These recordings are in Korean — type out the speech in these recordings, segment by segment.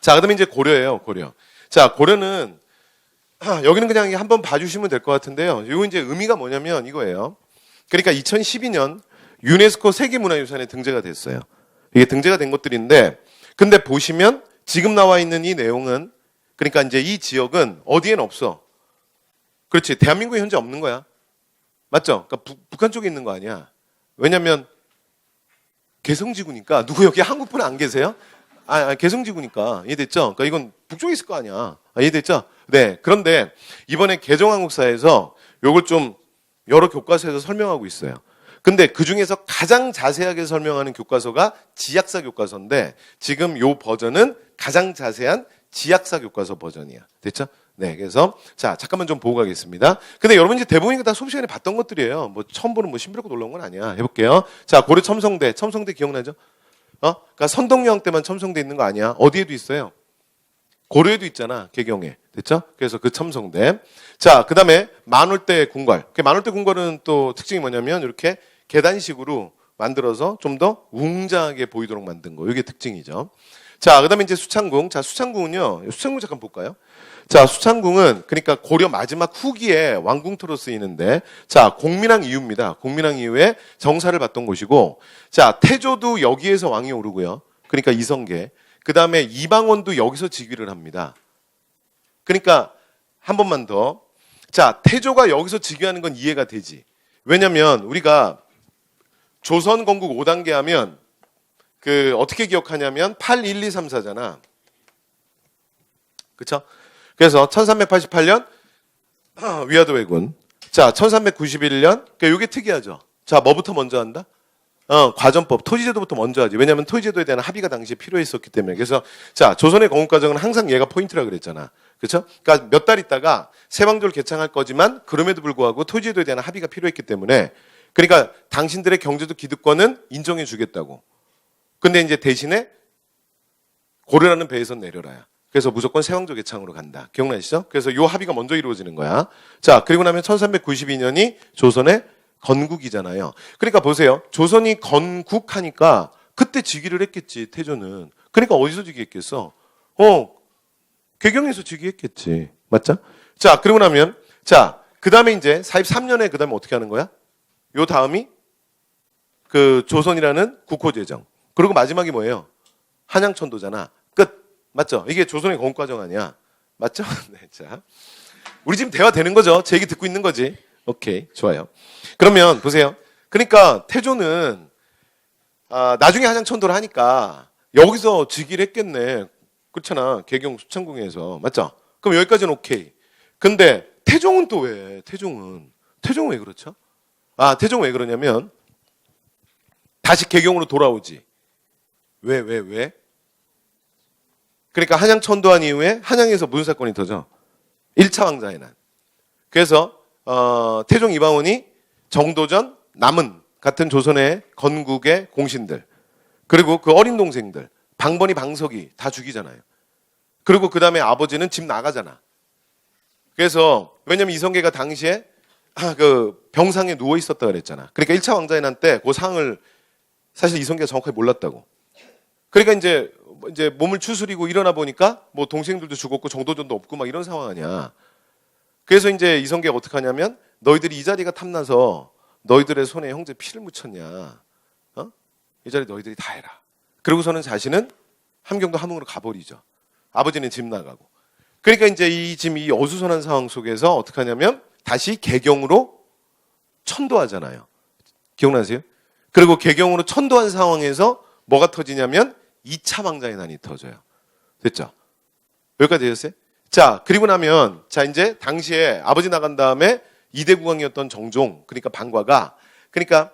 자, 그다음에 이제 고려예요, 고려. 자, 고려는 여기는 그냥 한번 봐주시면 될 것 같은데요. 이거 이제 의미가 뭐냐면 이거예요. 그러니까 2012년 유네스코 세계문화유산에 등재가 됐어요. 이게 등재가 된 것들인데, 근데 보시면 지금 나와 있는 이 내용은, 그러니까 이제 이 지역은 어디엔 없어. 그렇지. 대한민국에 현재 없는 거야. 맞죠? 그러니까 북한 쪽에 있는 거 아니야. 왜냐면 개성지구니까. 누구 여기 한국 분 안 계세요? 개성지구니까. 이해됐죠? 그러니까 이건 북쪽에 있을 거 아니야. 이해됐죠? 네. 그런데 이번에 개정한국사에서 요걸 좀 여러 교과서에서 설명하고 있어요. 근데 그 중에서 가장 자세하게 설명하는 교과서가 지약사 교과서인데 지금 요 버전은 가장 자세한 지약사 교과서 버전이야. 됐죠? 네. 그래서 자, 잠깐만 좀 보고 가겠습니다. 근데 여러분 이제 대부분이 다 수업 시간에 봤던 것들이에요. 뭐 처음 보는 뭐 신비롭고 놀라운 건 아니야. 해볼게요. 자, 고려 첨성대. 첨성대 기억나죠? 그러니까 선덕여왕 때만 첨성대 있는 거 아니야. 어디에도 있어요. 고려에도 있잖아. 개경에. 됐죠? 그래서 그 첨성대. 자, 그 다음에 만월대 궁궐. 만월대 궁궐은 또 특징이 뭐냐면 이렇게 계단식으로 만들어서 좀 더 웅장하게 보이도록 만든 거. 이게 특징이죠. 자, 그 다음에 이제 수창궁. 자, 수창궁은요. 수창궁 잠깐 볼까요? 자, 수창궁은 그러니까 고려 마지막 후기에 왕궁터로 쓰이는데, 자, 공민왕 이후입니다. 공민왕 이후에 정사를 받던 곳이고, 자, 태조도 여기에서 왕이 오르고요. 그러니까 이성계. 그 다음에 이방원도 여기서 즉위를 합니다. 그러니까 한 번만 더. 자, 태조가 여기서 즉위하는 건 이해가 되지. 왜냐면 우리가 조선 건국 5단계 하면 어떻게 기억하냐면 8, 1, 2, 3, 4잖아. 그쵸? 그래서 1388년 위화도 왜군. 자, 1391년. 그러니까 이게 특이하죠. 자, 뭐부터 먼저 한다? 과전법, 토지제도부터 먼저 하지. 왜냐하면 토지제도에 대한 합의가 당시에 필요했었기 때문에. 그래서 자, 조선의 건국 과정은 항상 얘가 포인트라 그랬잖아. 그렇죠? 그러니까 몇 달 있다가 세왕조를 개창할 거지만 그럼에도 불구하고 토지제도에 대한 합의가 필요했기 때문에, 그러니까 당신들의 경제적 기득권은 인정해 주겠다고. 근데 이제 대신에 고려라는 배에선 내려라야. 그래서 무조건 세왕조 개창으로 간다. 기억나시죠? 그래서 요 합의가 먼저 이루어지는 거야. 자, 그리고 나면 1392년이 조선의 건국이잖아요. 그러니까 보세요. 조선이 건국하니까 그때 즉위를 했겠지, 태조는. 그러니까 어디서 즉위했겠어? 개경에서 즉위했겠지. 맞죠? 자, 그리고 나면, 자, 그 다음에 이제 43년에 그 다음에 어떻게 하는 거야? 요 다음이 조선이라는 국호제정. 그리고 마지막이 뭐예요? 한양천도잖아. 끝. 맞죠? 이게 조선의 건국 과정 아니야. 맞죠? 네, 자. 우리 지금 대화 되는 거죠? 제 얘기 듣고 있는 거지? 오케이, 좋아요. 그러면 보세요. 그러니까 태조는 나중에 한양천도를 하니까 여기서 즉위를 했겠네. 그렇잖아. 개경 수창궁에서. 맞죠? 그럼 여기까지는 오케이. 근데 태종은 또 왜? 태종은 왜 그렇죠? 태종은 왜 그러냐면 다시 개경으로 돌아오지. 왜? 그러니까 한양 천도한 이후에 한양에서 무슨 사건이 터져? 1차 왕자의 난. 그래서 태종 이방원이 정도전, 남은 같은 조선의 건국의 공신들, 그리고 그 어린 동생들, 방번이, 방석이 다 죽이잖아요. 그리고 그 다음에 아버지는 집 나가잖아. 그래서 왜냐면 이성계가 당시에 병상에 누워 있었다 그랬잖아. 그러니까 1차 왕자의 난 때 그 상을 사실 이성계가 정확하게 몰랐다고. 그러니까 이제 몸을 추스리고 일어나 보니까 뭐 동생들도 죽었고 정도전도 없고 막 이런 상황 아니야. 그래서 이제 이성계가 어떻게 하냐면 너희들이 이 자리가 탐나서 너희들의 손에 형제 피를 묻혔냐. 이 자리 너희들이 다 해라. 그러고서는 자신은 함경도 함흥으로 가버리죠. 아버지는 집 나가고. 그러니까 이제 지금 이 어수선한 상황 속에서 어떻게 하냐면 다시 개경으로 천도하잖아요. 기억나세요? 그리고 개경으로 천도한 상황에서 뭐가 터지냐면 2차 왕자의 난이 터져요. 됐죠? 여기까지 되셨어요? 자, 그리고 나면, 자, 이제 당시에 아버지 나간 다음에 2대 국왕이었던 정종, 그러니까 방과가, 그러니까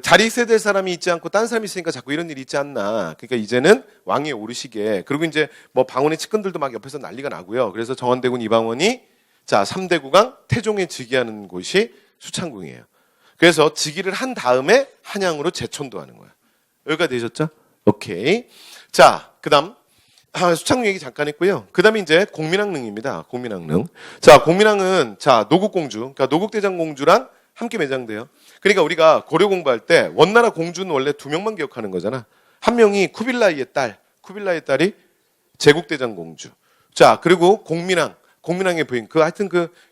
자리 있어야 될 사람이 있지 않고 딴 사람이 있으니까 자꾸 이런 일이 있지 않나. 그러니까 이제는 왕위에 오르시게. 그리고 이제 뭐 방언의 측근들도 막 옆에서 난리가 나고요. 그래서 정한대군 이방원이, 자, 3대 국왕 태종에 즉위하는 곳이 수창궁이에요. 그래서 즉위를 한 다음에 한양으로 재천도하는 거야. 여기까지 되셨죠? 오케이. 자, 그 다음. 수창궁 얘기 잠깐 했고요. 그 다음에 이제 공민왕릉입니다. 공민왕릉. 자, 공민왕은, 자, 노국공주. 그러니까 노국대장공주랑 함께 매장돼요. 그러니까 우리가 고려 공부할 때 원나라 공주는 원래 2명만 기억하는 거잖아. 한 명이 쿠빌라이의 딸. 쿠빌라이의 딸이 제국대장공주. 자, 그리고 공민왕의 부인. 하여튼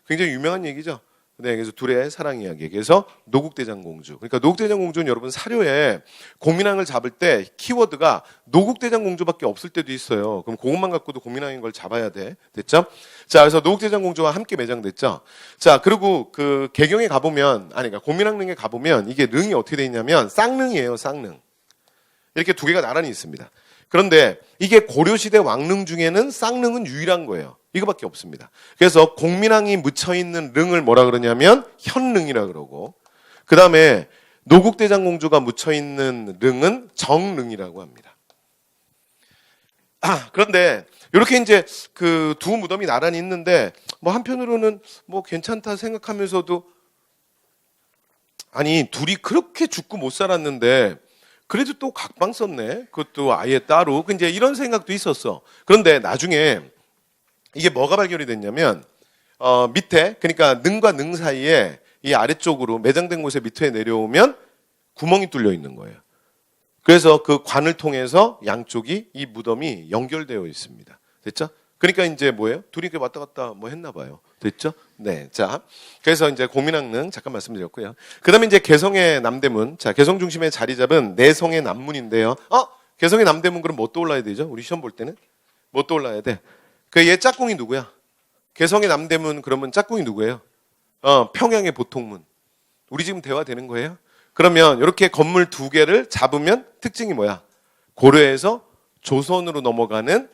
굉장히 유명한 얘기죠. 네, 그래서 둘의 사랑 이야기. 그래서 노국대장공주. 그러니까 노국대장공주는 여러분 사료에 공민왕을 잡을 때 키워드가 노국대장공주밖에 없을 때도 있어요. 그럼 그것만 갖고도 공민왕인 걸 잡아야 돼. 됐죠? 자, 그래서 노국대장공주와 함께 매장됐죠. 자, 그리고 개경에 가보면, 그러니까 공민왕릉에 가보면 이게 릉이 어떻게 돼 있냐면 쌍릉이에요, 쌍릉. 이렇게 두 개가 나란히 있습니다. 그런데 이게 고려시대 왕릉 중에는 쌍릉은 유일한 거예요. 이거밖에 없습니다. 그래서 공민왕이 묻혀있는 릉을 뭐라 그러냐면 현릉이라 그러고, 그 다음에 노국대장공주가 묻혀있는 릉은 정릉이라고 합니다. 그런데 이렇게 이제 두 무덤이 나란히 있는데 뭐 한편으로는 뭐 괜찮다 생각하면서도, 아니 둘이 그렇게 죽고 못 살았는데 그래도 또 각방 썼네. 그것도 아예 따로. 이제 이런 생각도 있었어. 그런데 나중에 이게 뭐가 발견이 됐냐면, 밑에, 그러니까 능과 능 사이에 이 아래쪽으로 매장된 곳에 밑에 내려오면 구멍이 뚫려 있는 거예요. 그래서 그 관을 통해서 양쪽이 이 무덤이 연결되어 있습니다. 됐죠? 그러니까 이제 뭐예요? 둘이 이렇게 왔다 갔다 뭐 했나 봐요. 됐죠? 네. 자, 그래서 이제 공민왕릉 잠깐 말씀드렸고요. 그 다음에 이제 개성의 남대문. 자, 개성 중심에 자리 잡은 내성의 남문인데요. 개성의 남대문 그럼 뭐 떠올라야 되죠? 우리 시험 볼 때는? 뭐 떠올라야 돼? 얘 짝꿍이 누구야? 개성의 남대문 그러면 짝꿍이 누구예요? 평양의 보통문. 우리 지금 대화 되는 거예요? 그러면 이렇게 건물 두 개를 잡으면 특징이 뭐야? 고려에서 조선으로 넘어가는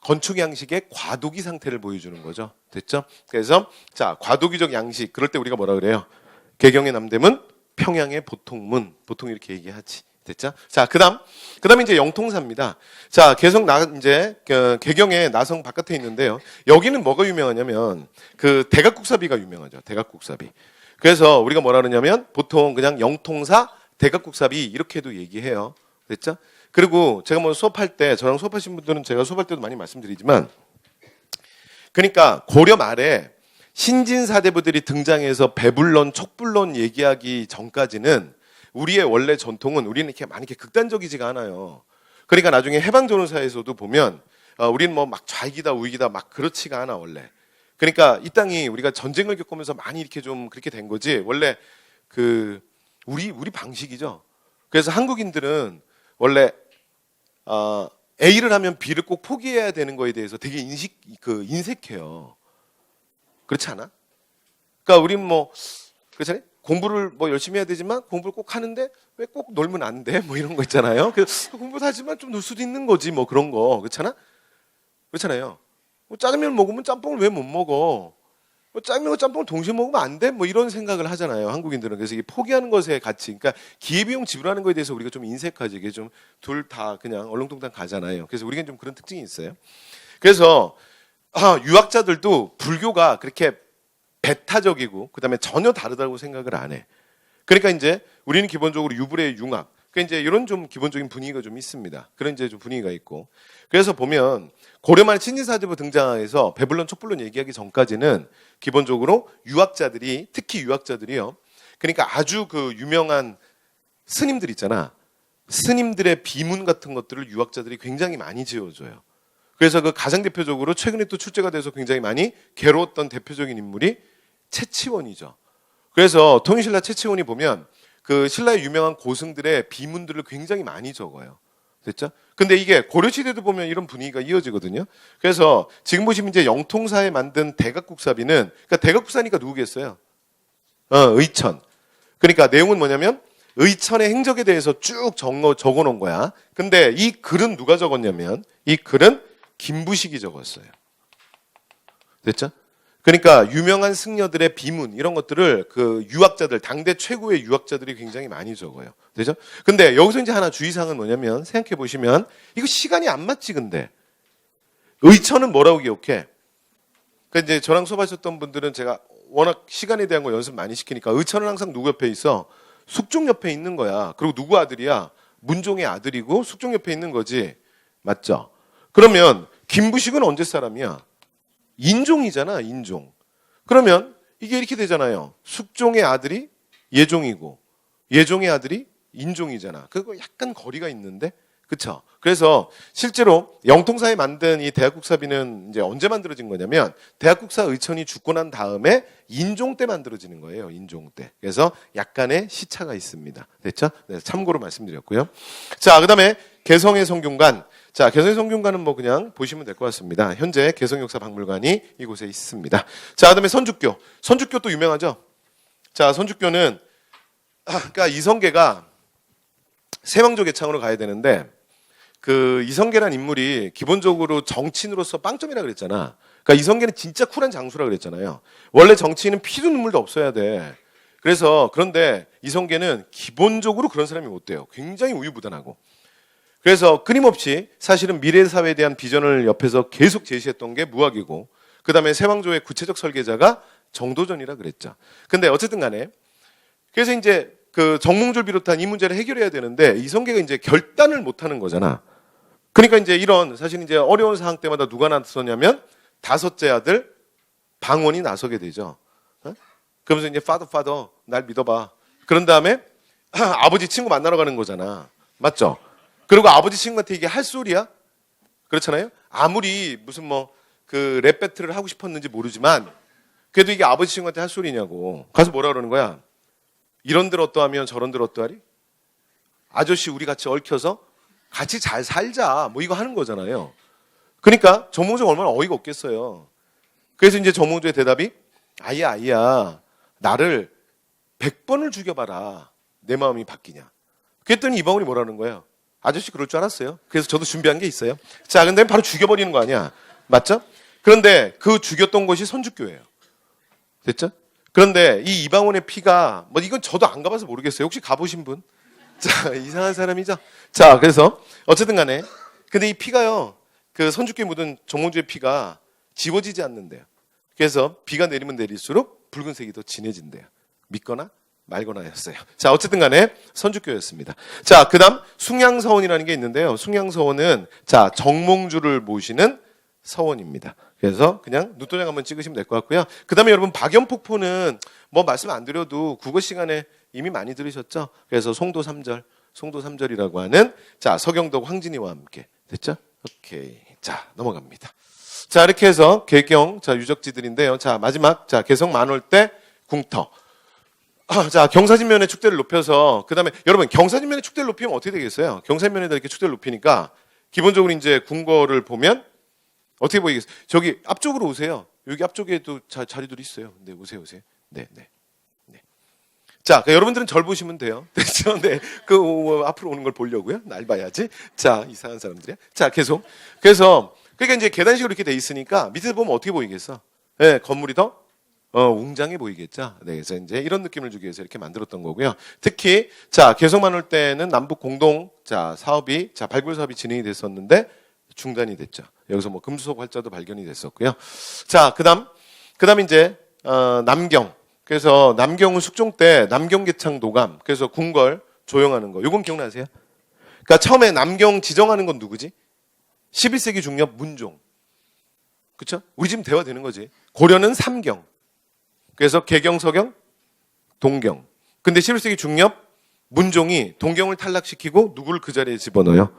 건축 양식의 과도기 상태를 보여주는 거죠. 됐죠? 그래서 자, 과도기적 양식. 그럴 때 우리가 뭐라 그래요? 개경의 남대문, 평양의 보통문. 보통 이렇게 얘기하지. 됐죠? 자, 그다음 이제 영통사입니다. 자, 개경의 나성 바깥에 있는데요. 여기는 뭐가 유명하냐면 대각국사비가 유명하죠. 대각국사비. 그래서 우리가 뭐라 그러냐면 보통 그냥 영통사, 대각국사비 이렇게도 얘기해요. 됐죠? 그리고 제가 뭐 수업할 때, 저랑 수업하신 분들은 제가 수업할 때도 많이 말씀드리지만, 그러니까 고려 말에 신진사대부들이 등장해서 배불론, 촉불론 얘기하기 전까지는 우리의 원래 전통은 우리는 이렇게 많이 극단적이지가 않아요. 그러니까 나중에 해방전후사에서도 보면 우리는 뭐 막 좌익이다 우익이다 막 그렇지가 않아 원래. 그러니까 이 땅이 우리가 전쟁을 겪으면서 많이 이렇게 좀 그렇게 된 거지. 원래 우리 방식이죠. 그래서 한국인들은 원래 A를 하면 B를 꼭 포기해야 되는 거에 대해서 되게 인색해요. 그렇지 않아? 그러니까 우린 뭐 그렇잖아요. 공부를 뭐 열심히 해야 되지만 공부를 꼭 하는데 왜 꼭 놀면 안 돼? 뭐 이런 거 있잖아요. 공부도 하지만 좀 놀 수도 있는 거지 뭐 그런 거. 그렇잖아요. 뭐 짜장면 먹으면 짬뽕을 왜 못 먹어? 뭐 짜장면과 짬뽕을 동시에 먹으면 안 돼? 뭐 이런 생각을 하잖아요. 한국인들은. 그래서 이게 포기하는 것의 가치. 그러니까 기회비용 지불하는 거에 대해서 우리가 좀 인색하지. 이게 좀 둘 다 그냥 얼렁뚱땅 가잖아요. 그래서 우리가 좀 그런 특징이 있어요. 그래서 유학자들도 불교가 그렇게 배타적이고 그다음에 전혀 다르다고 생각을 안 해. 그러니까 이제 우리는 기본적으로 유불의 융합. 그러니까 이제 이런 좀 기본적인 분위기가 좀 있습니다. 그런 이제 좀 분위기가 있고. 그래서 보면 고려말 신진사대부 등장해서 배불론 촉불론 얘기하기 전까지는 기본적으로 유학자들이 특히 유학자들이요. 그러니까 아주 유명한 스님들 있잖아. 스님들의 비문 같은 것들을 유학자들이 굉장히 많이 지어줘요. 그래서 가장 대표적으로 최근에 또 출제가 돼서 굉장히 많이 괴로웠던 대표적인 인물이 채치원이죠. 그래서 통일신라 채치원이 보면 신라의 유명한 고승들의 비문들을 굉장히 많이 적어요. 됐죠? 근데 이게 고려시대도 보면 이런 분위기가 이어지거든요. 그래서 지금 보시면 이제 영통사에 만든 대각국사비는, 그러니까 대각국사니까 누구겠어요? 의천. 그러니까 내용은 뭐냐면 의천의 행적에 대해서 쭉 적어 놓은 거야. 근데 이 글은 누가 적었냐면 이 글은 김부식이 적었어요. 됐죠? 그러니까 유명한 승려들의 비문 이런 것들을 유학자들, 당대 최고의 유학자들이 굉장히 많이 적어요. 되죠? 근데 여기서 이제 하나 주의사항은 뭐냐면 생각해 보시면 이거 시간이 안 맞지 근데. 의천은 뭐라고 기억해? 그러니까 이제 저랑 수업하셨던 분들은 제가 워낙 시간에 대한 거 연습 많이 시키니까 의천은 항상 누구 옆에 있어? 숙종 옆에 있는 거야. 그리고 누구 아들이야? 문종의 아들이고 숙종 옆에 있는 거지. 맞죠? 그러면 김부식은 언제 사람이야? 인종이잖아, 인종. 그러면 이게 이렇게 되잖아요. 숙종의 아들이 예종이고 예종의 아들이 인종이잖아. 그거 약간 거리가 있는데 그쵸? 그래서 실제로 영통사에 만든 이 대학국사비는 이제 언제 만들어진 거냐면 대학국사 의천이 죽고 난 다음에 인종 때 만들어지는 거예요. 인종 때. 그래서 약간의 시차가 있습니다. 됐죠? 네, 참고로 말씀드렸고요. 자, 그다음에 개성의 성균관. 자, 개성의 성균관은 뭐 그냥 보시면 될 것 같습니다. 현재 개성역사박물관이 이곳에 있습니다. 자, 그다음에 선주교. 선주교 또 유명하죠? 자, 선주교는 그러니까 이성계가 세왕조 개창으로 가야 되는데 그 이성계란 인물이 기본적으로 정치인으로서 빵점이라 그랬잖아. 그러니까 이성계는 진짜 쿨한 장수라 그랬잖아요. 원래 정치인은 피도 눈물도 없어야 돼. 그래서 그런데 이성계는 기본적으로 그런 사람이 못 돼요. 굉장히 우유부단하고. 그래서 끊임없이 사실은 미래 사회에 대한 비전을 옆에서 계속 제시했던 게 무학이고 그다음에 세왕조의 구체적 설계자가 정도전이라 그랬죠. 근데 어쨌든 간에 그래서 이제 그 정몽주를 비롯한 이 문제를 해결해야 되는데 이성계가 이제 결단을 못 하는 거잖아. 그러니까 이제 이런 사실 이제 어려운 상황 때마다 누가 나서냐면 다섯째 아들 방원이 나서게 되죠. 어? 그러면서 이제 파더 날 믿어봐. 그런 다음에 아버지 친구 만나러 가는 거잖아. 맞죠? 그리고 아버지 친구한테 이게 할 소리야? 그렇잖아요? 아무리 무슨 뭐 그 랩 배틀을 하고 싶었는지 모르지만 그래도 이게 아버지 친구한테 할 소리냐고. 가서 뭐라 그러는 거야? 이런들 어떠하면 저런들 어떠하리? 아저씨 우리 같이 얽혀서 같이 잘 살자. 뭐 이거 하는 거잖아요. 그러니까 정몽주가 얼마나 어이가 없겠어요. 그래서 이제 정몽주의 대답이 아이야 나를 100번을 죽여봐라. 내 마음이 바뀌냐. 그랬더니 이방원이 뭐라는 거예요? 아저씨 그럴 줄 알았어요. 그래서 저도 준비한 게 있어요. 자, 근데 바로 죽여버리는 거 아니야. 맞죠? 그런데 그 죽였던 것이 선주교예요. 됐죠? 그런데 이 이방원의 피가 뭐 이건 저도 안 가봐서 모르겠어요. 혹시 가보신 분? 자, 이상한 사람이죠. 자, 그래서 어쨌든 간에 근데 이 피가요. 그 선주교에 묻은 정몽주의 피가 지워지지 않는데요. 그래서 비가 내리면 내릴수록 붉은색이 더 진해진대요. 믿거나 말거나였어요. 자, 어쨌든 간에 선주교였습니다. 자, 그다음 숭양서원이라는 게 있는데요. 숭양서원은 자, 정몽주를 모시는 서원입니다. 그래서 그냥 눈도장 한번 찍으시면 될 것 같고요. 그다음에 여러분 박연폭포는 뭐 말씀 안 드려도 국어 시간에 이미 많이 들으셨죠? 그래서 송도 3절이라고 하는 자, 서경덕 황진이와 함께 됐죠? 오케이. 자, 넘어갑니다. 자, 이렇게 해서 개경 자, 유적지들인데요. 자, 마지막 자, 개성 만월대 궁터. 자, 경사진면의 축대를 높여서 그다음에 여러분 경사진면의 축대를 높이면 어떻게 되겠어요? 경사진면에다 이렇게 축대를 높이니까 기본적으로 이제 궁궐을 보면 어떻게 보이겠어요? 저기 앞쪽으로 오세요. 여기 앞쪽에도 자리들이 있어요. 네, 오세요. 네. 자, 그러니까 여러분들은 절 보시면 돼요. 됐죠? 네. 앞으로 오는 걸 보려고요. 날 봐야지. 자, 이상한 사람들이야. 자, 계속. 그래서 그러니까 이제 계단식으로 이렇게 돼 있으니까 밑에서 보면 어떻게 보이겠어? 네, 건물이 더 웅장해 보이겠죠. 네, 그래서 이제 이런 느낌을 주기 위해서 이렇게 만들었던 거고요. 특히 자, 개성만 올 때는 남북 공동 자, 사업이 자, 발굴 사업이 진행이 됐었는데 중단이 됐죠. 여기서 뭐 금수석 활자도 발견이 됐었고요. 자, 그다음 이제 남경. 그래서 남경은 숙종 때 남경계창 도감. 그래서 궁궐 조용하는 거. 요건 기억나세요? 그러니까 처음에 남경 지정하는 건 누구지? 11세기 중엽 문종. 그렇죠? 우리 지금 대화되는 거지. 고려는 삼경. 그래서 개경, 서경, 동경. 근데 11세기 중엽 문종이 동경을 탈락시키고 누구를 그 자리에 집어넣어요?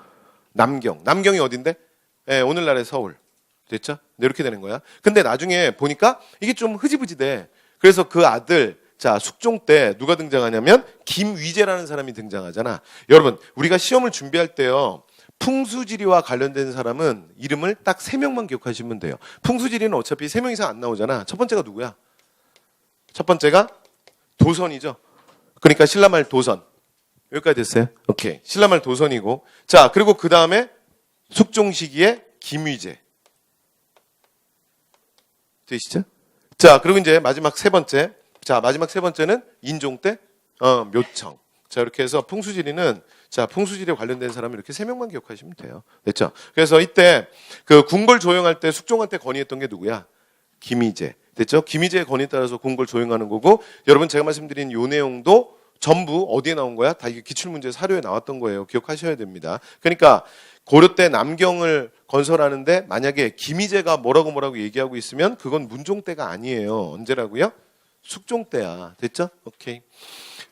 남경. 남경이 어딘데? 네, 오늘날의 서울. 됐죠? 네, 이렇게 되는 거야. 근데 나중에 보니까 이게 좀 흐지부지돼. 그래서 그 아들, 자, 숙종 때 누가 등장하냐면 김위재라는 사람이 등장하잖아. 여러분, 우리가 시험을 준비할 때요. 풍수지리와 관련된 사람은 이름을 딱 3명만 기억하시면 돼요. 풍수지리는 어차피 3명 이상 안 나오잖아. 첫 번째가 누구야? 첫 번째가 도선이죠. 그러니까 신라말 도선. 여기까지 됐어요? 오케이. 신라말 도선이고. 자, 그리고 그 다음에 숙종 시기에 김위재. 되시죠? 자, 그리고 이제 마지막 세 번째. 자, 마지막 세 번째는 인종 때 묘청. 자, 이렇게 해서 풍수지리는 자, 풍수지리에 관련된 사람이 이렇게 3명만 기억하시면 돼요. 됐죠? 그래서 이때 그 궁궐 조용할 때 숙종한테 건의했던 게 누구야? 김위재. 됐죠? 김위재의 건의에 따라서 궁궐 조용하는 거고, 여러분 제가 말씀드린 요 내용도 전부 어디에 나온 거야? 다 이게 기출문제 사료에 나왔던 거예요. 기억하셔야 됩니다. 그러니까 고려 때 남경을 건설하는데 만약에 김위재가 뭐라고 얘기하고 있으면 그건 문종 때가 아니에요. 언제라고요? 숙종 때야. 됐죠? 오케이.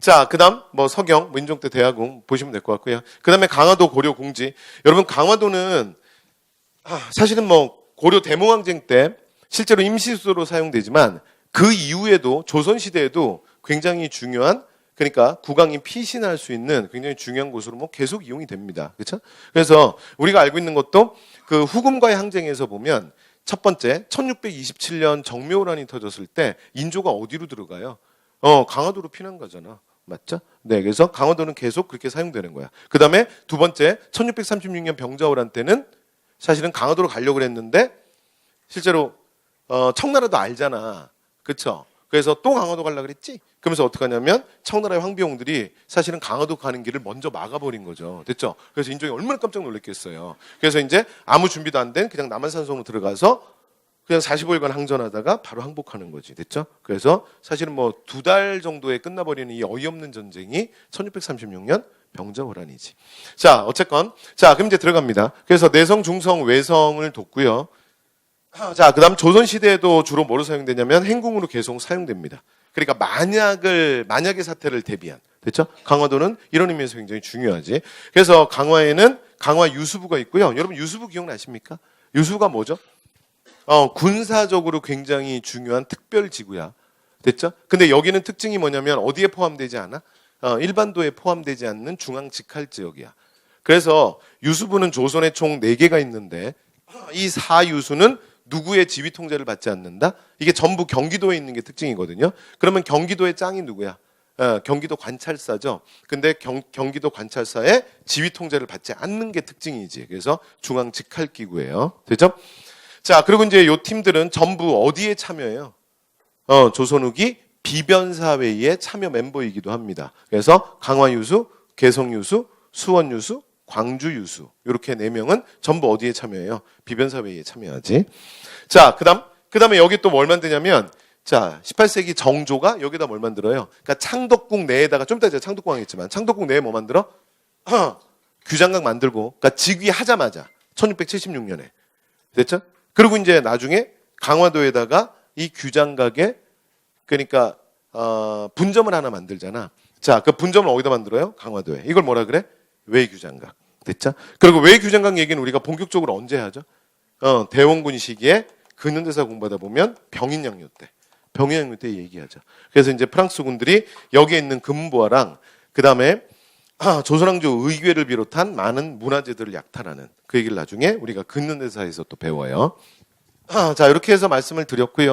자, 그다음 뭐 서경, 뭐 인종대 대화궁 보시면 될 것 같고요. 그다음에 강화도 고려 공지. 여러분 강화도는 사실은 뭐 고려 대몽항쟁 때 실제로 임시수도로 사용되지만 그 이후에도 조선 시대에도 굉장히 중요한 그러니까 국왕이 피신할 수 있는 굉장히 중요한 곳으로 뭐 계속 이용이 됩니다. 그렇죠? 그래서 우리가 알고 있는 것도 그 후금과의 항쟁에서 보면 첫 번째 1627년 정묘호란이 터졌을 때 인조가 어디로 들어가요? 강화도로 피난 가잖아. 맞죠? 네, 그래서 강화도는 계속 그렇게 사용되는 거야. 그 다음에 두 번째 1636년 병자호란 때는 사실은 강화도로 가려고 했는데 실제로 청나라도 알잖아. 그렇죠? 그래서 또 강화도 가려고 그랬지? 그러면서 어떻게 하냐면 청나라의 황비용들이 사실은 강화도 가는 길을 먼저 막아버린 거죠. 됐죠? 그래서 인종이 얼마나 깜짝 놀랐겠어요. 그래서 이제 아무 준비도 안 된 그냥 남한산성으로 들어가서 그냥 45일간 항전하다가 바로 항복하는 거지. 됐죠? 그래서 사실은 뭐 2달 정도에 끝나버리는 이 어이없는 전쟁이 1636년 병자호란이지. 자, 어쨌건. 자, 그럼 이제 들어갑니다. 그래서 내성, 중성, 외성을 뒀고요. 자, 그 다음 조선시대에도 주로 뭐로 사용되냐면 행궁으로 계속 사용됩니다. 그러니까 만약의 사태를 대비한. 됐죠? 강화도는 이런 의미에서 굉장히 중요하지. 그래서 강화에는 강화 유수부가 있고요. 여러분 유수부 기억나십니까? 유수부가 뭐죠? 군사적으로 굉장히 중요한 특별지구야. 됐죠? 근데 여기는 특징이 뭐냐면 어디에 포함되지 않아? 일반도에 포함되지 않는 중앙 직할 지역이야. 그래서 유수부는 조선에 총 4개가 있는데 이 4유수는 누구의 지휘 통제를 받지 않는다? 이게 전부 경기도에 있는 게 특징이거든요. 그러면 경기도의 짱이 누구야? 경기도 관찰사죠. 근데 경기도 관찰사의 지휘 통제를 받지 않는 게 특징이지. 그래서 중앙 직할 기구예요. 되죠? 자, 그리고 이제 요 팀들은 전부 어디에 참여해요? 조선 후기 비변사회의에 참여 멤버이기도 합니다. 그래서 강화유수, 개성유수, 수원유수, 광주유수 이렇게 4명은 전부 어디에 참여해요? 비변사회의에 참여하지. 자, 그다음에 여기 또 뭘 만드냐면 자, 18세기 정조가 여기다 뭘 만들어요? 그러니까 창덕궁 내에다가 좀 이따 제가 창덕궁 하겠지만 창덕궁 내에 뭐 만들어? 규장각 만들고 그러니까 즉위하자마자 1676년에 됐죠? 그리고 이제 나중에 강화도에다가 이 규장각에 그러니까 분점을 하나 만들잖아. 자, 그 분점을 어디다 만들어요? 강화도에. 이걸 뭐라 그래? 외규장각. 됐죠? 그리고 외규장각 얘기는 우리가 본격적으로 언제 하죠? 대원군 시기에 근현대사 공부하다 보면 병인양요 때 얘기하죠. 그래서 이제 프랑스 군들이 여기에 있는 금부화랑 그 다음에 조선왕조 의궤를 비롯한 많은 문화재들을 약탈하는 그 얘기를 나중에 우리가 근현대사에서 또 배워요. 자, 이렇게 해서 말씀을 드렸고요.